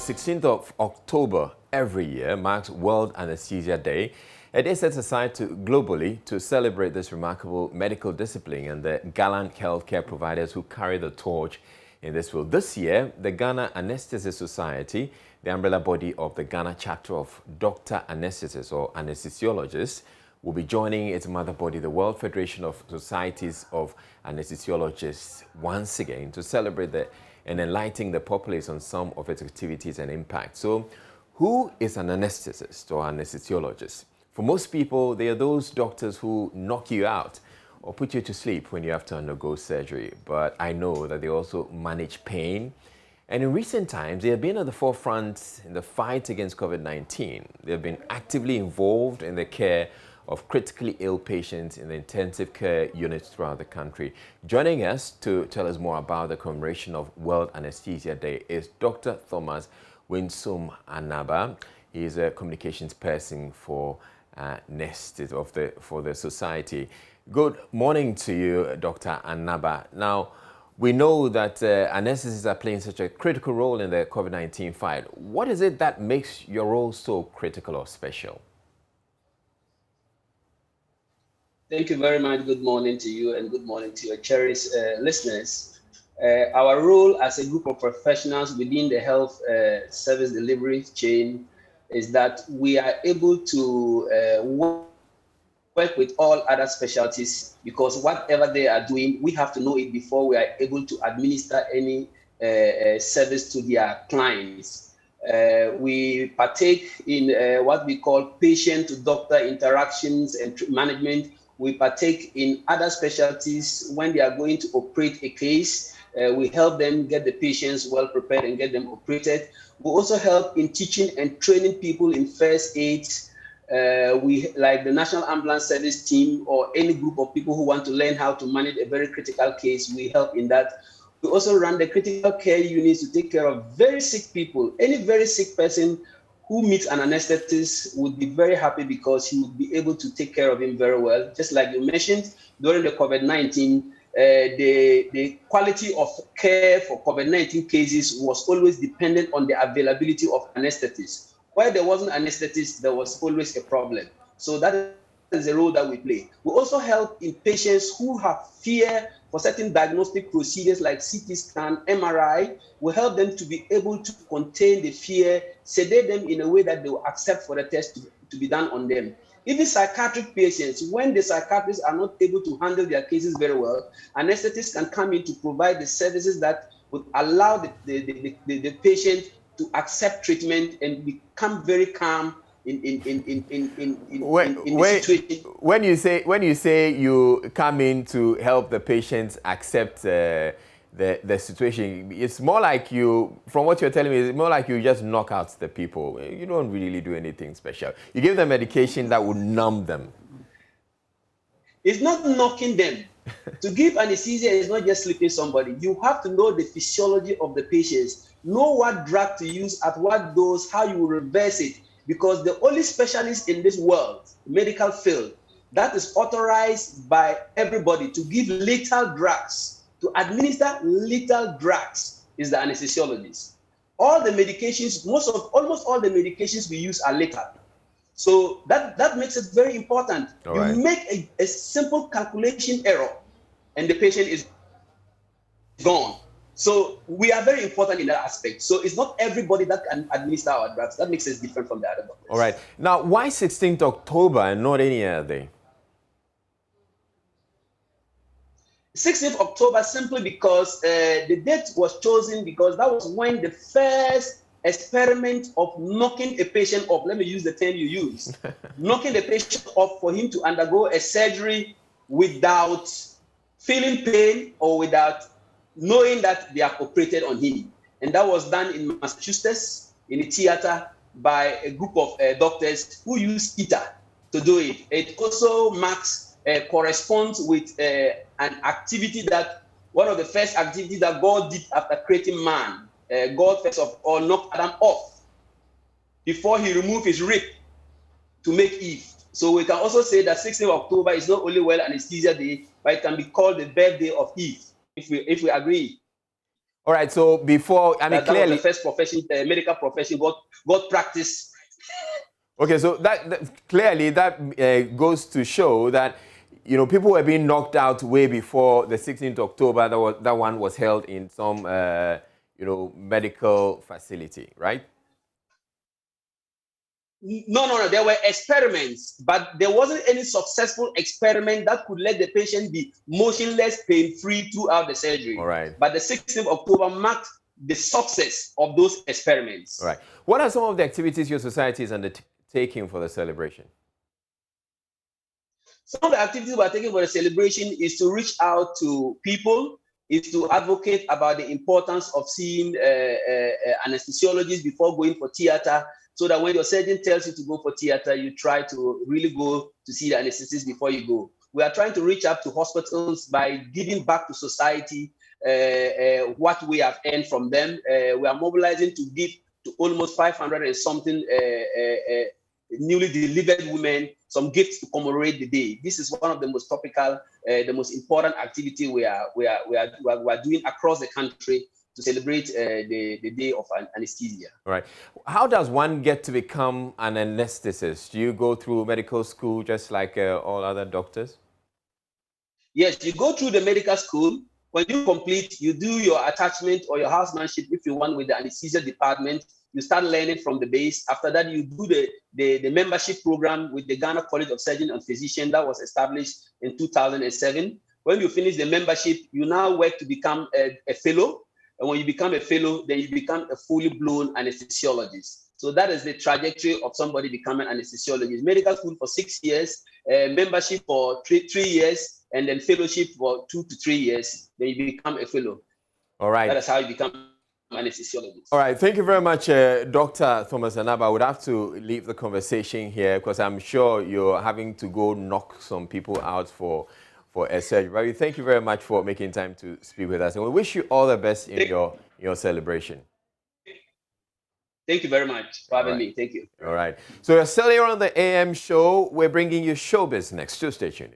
16th of October every year marks World Anesthesia Day. It is set aside globally to celebrate this remarkable medical discipline and the gallant healthcare providers who carry the torch in this field. This year, the Ghana Anesthesia Society, the umbrella body of the Ghana chapter of Doctor Anesthesists or anesthesiologists, will be joining its mother body, the World Federation of Societies of Anesthesiologists, once again to celebrate and enlighten the populace on some of its activities and impact. So, who is an anesthetist or anesthesiologist? For most people, they are those doctors who knock you out or put you to sleep when you have to undergo surgery. But I know that they also manage pain. And in recent times, they have been at the forefront in the fight against COVID-19. They have been actively involved in the care of critically ill patients in the intensive care units throughout the country. Joining us to tell us more about the commemoration of World Anesthesia Day is Dr. Thomas Winsome Anaba. He is a communications person for for the society. Good morning to you, Dr. Anaba. Now, we know that anesthetists are playing such a critical role in the COVID-19 fight. What is it that makes your role so critical or special? Thank you very much. Good morning to you and good morning to your cherished listeners. Our role as a group of professionals within the health service delivery chain is that we are able to work with all other specialties, because whatever they are doing, we have to know it before we are able to administer any service to their clients. We partake in what we call patient-to-doctor interactions and management. We partake in other specialties. When they are going to operate a case, we help them get the patients well prepared and get them operated. We also help in teaching and training people in first aid. We, like the National Ambulance Service team or any group of people who want to learn how to manage a very critical case, we help in that. We also run the critical care units to take care of very sick people. Any very sick person who meets an anesthetist would be very happy because he would be able to take care of him very well. Just like you mentioned, during the COVID-19, the quality of care for COVID-19 cases was always dependent on the availability of anesthetists. Where there wasn't anesthetist, there was always a problem. So that is the role that we play. We also help in patients who have fear for certain diagnostic procedures like CT scan, MRI. We help them to be able to contain the fear, sedate them in a way that they will accept for the test to be done on them. Even psychiatric patients, when the psychiatrists are not able to handle their cases very well, anesthetists can come in to provide the services that would allow the patient to accept treatment and become very calm in the situation. When you say you come in to help the patients accept the situation, it's more like you, from what you're telling me, it's more like you just knock out the people. You don't really do anything special. You give them medication that would numb them. It's not knocking them. To give anesthesia is not just sleeping somebody. You have to know the physiology of the patients, know what drug to use, at what dose, how you will reverse it. Because the only specialist in this world, medical field, that is authorized by everybody to give lethal drugs, to administer lethal drugs, is the anesthesiologist. All the medications, almost all the medications we use are lethal. So that makes it very important. You make a simple calculation error and the patient is gone. So we are very important in that aspect. So it's not everybody that can administer our drugs. That makes us different from the other doctors. All right. Now, why 16th October and not any other day? 16th October simply because the date was chosen because that was when the first experiment of knocking a patient off, let me use the term you used, knocking the patient off for him to undergo a surgery without feeling pain or without knowing that they have operated on him. And that was done in Massachusetts in a theater by a group of doctors who use ether to do it. It also corresponds with an activity that, one of the first activities that God did after creating man. God first of all knocked Adam off before he removed his rib to make Eve. So we can also say that 16th October is not only World Anesthesia Day, but it can be called the birthday of Eve, if we agree. All right. So before, I mean, That clearly, was the first profession, medical profession, got practice. okay. So that clearly that goes to show that, you know, people were being knocked out way before the 16th October. That one was held in some, you know, medical facility, right? No. There were experiments, but there wasn't any successful experiment that could let the patient be motionless, pain-free throughout the surgery. All right. But the 16th of October marked the success of those experiments. All right. What are some of the activities your society is undertaking for the celebration? Some of the activities we're taking for the celebration is to reach out to people, is to advocate about the importance of seeing anesthesiologists before going for theater, so that when your surgeon tells you to go for theater, you try to really go to see the anesthetist before you go. We are trying to reach out to hospitals by giving back to society what we have earned from them. We are mobilizing to give to almost 500 and something newly delivered women some gifts to commemorate the day. This is one of the most topical, the most important activity we are doing across the country to celebrate the day of anesthesia. All right. How does one get to become an anesthetist? Do you go through medical school just like all other doctors? Yes, you go through the medical school. When you complete, you do your attachment or your housemanship if you want with the anesthesia department. You start learning from the base. After that, you do the membership program with the Ghana College of Surgeons and Physicians that was established in 2007. When you finish the membership, you now work to become a fellow. And when you become a fellow, then you become a fully blown anesthesiologist. So that is the trajectory of somebody becoming an anesthesiologist. Medical school for 6 years, membership for 3 years, and then fellowship for 2 to 3 years. Then you become a fellow. All right. That is how you become an anesthesiologist. All right. Thank you very much, Dr. Thomas Anaba. I would have to leave the conversation here because I'm sure you're having to go knock some people out for a surgery. But we thank you very much for making time to speak with us. And we wish you all the best in your celebration. Thank you very much for having me. Thank you. All right. So you're still here on the AM show. We're bringing you showbiz next. So stay tuned.